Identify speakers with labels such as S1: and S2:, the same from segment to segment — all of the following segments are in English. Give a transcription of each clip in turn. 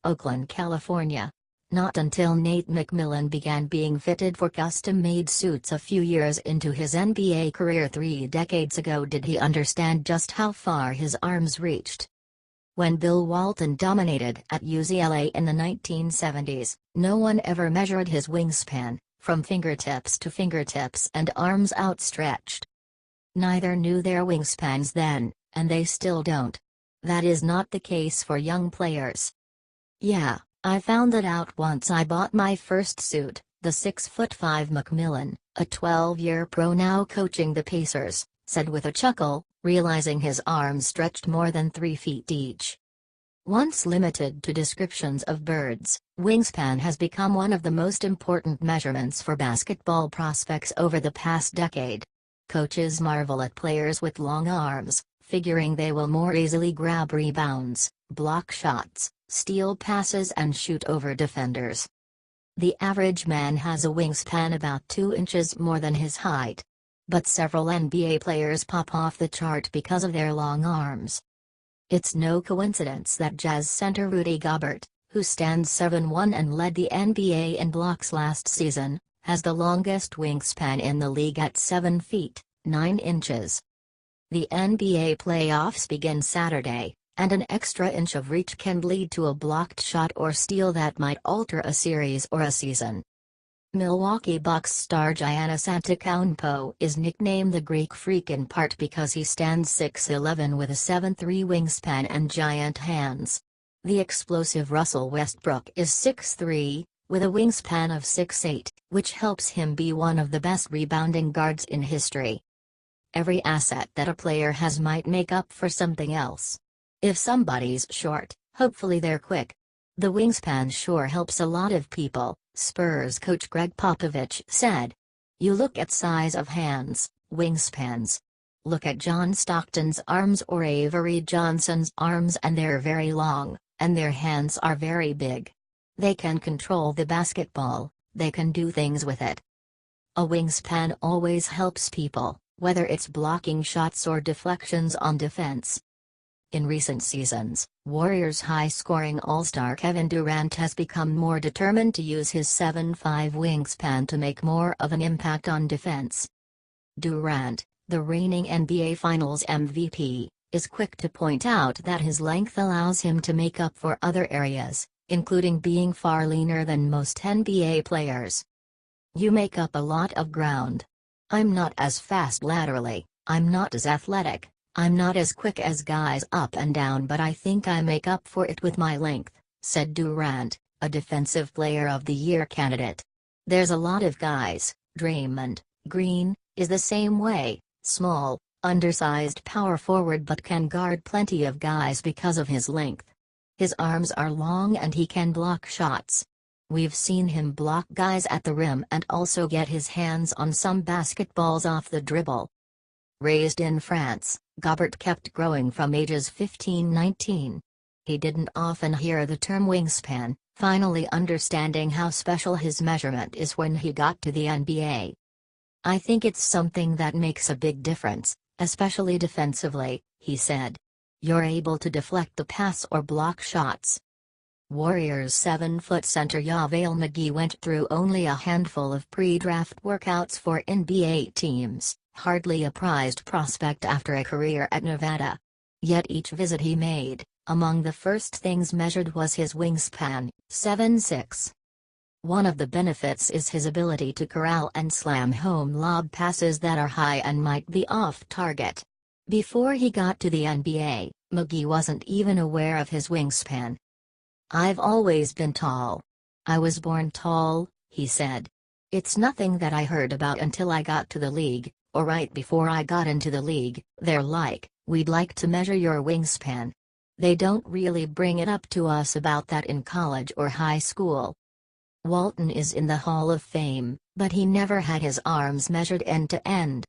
S1: Oakland, California. Not until Nate McMillan began being fitted for custom-made suits a few years into his NBA career 3 decades ago did he understand just how far his arms reached. When Bill Walton dominated at UCLA in the 1970s, no one ever measured his wingspan, from fingertips to fingertips and arms outstretched. Neither knew their wingspans then, and they still don't. That is not the case for young players. "Yeah, I found that out once I bought my first suit," the 6'5" McMillan, a 12-year pro now coaching the Pacers, said with a chuckle, realizing his arms stretched more than 3 feet each. Once limited to descriptions of birds, wingspan has become one of the most important measurements for basketball prospects over the past decade. Coaches marvel at players with long arms, figuring they will more easily grab rebounds, block shots, steal passes and shoot over defenders. The average man has a wingspan about 2 inches more than his height. But several NBA players pop off the chart because of their long arms. It's no coincidence that Jazz center Rudy Gobert, who stands 7'1" and led the NBA in blocks last season, has the longest wingspan in the league at 7 feet, 9 inches. The NBA playoffs begin Saturday, and an extra inch of reach can lead to a blocked shot or steal that might alter a series or a season. Milwaukee Bucks star Giannis Antetokounmpo is nicknamed the Greek Freak in part because he stands 6'11" with a 7'3" wingspan and giant hands. The explosive Russell Westbrook is 6'3", with a wingspan of 6'8", which helps him be one of the best rebounding guards in history. Every asset that a player has might make up for something else. If somebody's short, hopefully they're quick. The wingspan sure helps a lot of people, Spurs coach Greg Popovich said. You look at size of hands, wingspans. Look at John Stockton's arms or Avery Johnson's arms and they're very long, and their hands are very big. They can control the basketball, they can do things with it. A wingspan always helps people, whether it's blocking shots or deflections on defense. In recent seasons, Warriors high-scoring all-star Kevin Durant has become more determined to use his 7'5" wingspan to make more of an impact on defense. Durant, the reigning NBA Finals MVP, is quick to point out that his length allows him to make up for other areas, including being far leaner than most NBA players. "You make up a lot of ground. I'm not as fast laterally, I'm not as athletic. I'm not as quick as guys up and down, but I think I make up for it with my length," said Durant, a Defensive Player of the Year candidate. "There's a lot of guys, Draymond Green is the same way, small, undersized power forward but can guard plenty of guys because of his length. His arms are long and he can block shots. We've seen him block guys at the rim and also get his hands on some basketballs off the dribble." Raised in France, Gobert kept growing from ages 15-19. He didn't often hear the term wingspan, finally understanding how special his measurement is when he got to the NBA. "I think it's something that makes a big difference, especially defensively," he said. "You're able to deflect the pass or block shots." Warriors 7-foot center JaVale McGee went through only a handful of pre-draft workouts for NBA teams, hardly a prized prospect after a career at Nevada. Yet each visit he made, among the first things measured was his wingspan, 7'6". One of the benefits is his ability to corral and slam home lob passes that are high and might be off target. Before he got to the NBA, McGee wasn't even aware of his wingspan. "I've always been tall. I was born tall," he said. "It's nothing that I heard about until I got to the league, or right before I got into the league. They're like, we'd like to measure your wingspan. They don't really bring it up to us about that in college or high school." Walton is in the Hall of Fame, but he never had his arms measured end to end.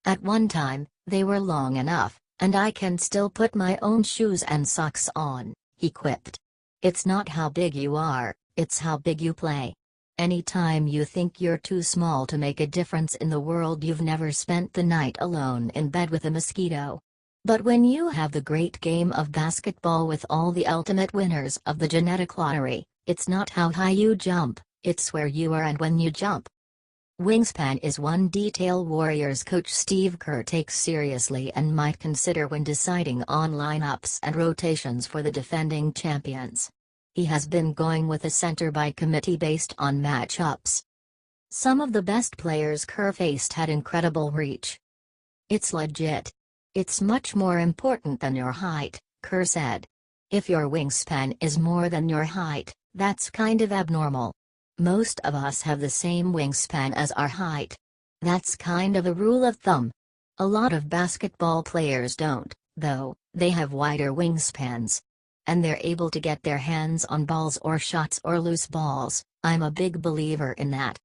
S1: "At one time, they were long enough, and I can still put my own shoes and socks on," he quipped. "It's not how big you are, it's how big you play. Anytime you think you're too small to make a difference in the world, you've never spent the night alone in bed with a mosquito." But when you have the great game of basketball with all the ultimate winners of the genetic lottery, it's not how high you jump, it's where you are and when you jump. Wingspan is one detail Warriors coach Steve Kerr takes seriously and might consider when deciding on lineups and rotations for the defending champions. He has been going with a center by committee based on matchups. Some of the best players Kerr faced had incredible reach. It's legit. It's much more important than your height, Kerr said. If your wingspan is more than your height, that's kind of abnormal. Most of us have the same wingspan as our height. That's kind of a rule of thumb. A lot of basketball players don't, though, they have wider wingspans. And they're able to get their hands on balls or shots or loose balls. I'm a big believer in that.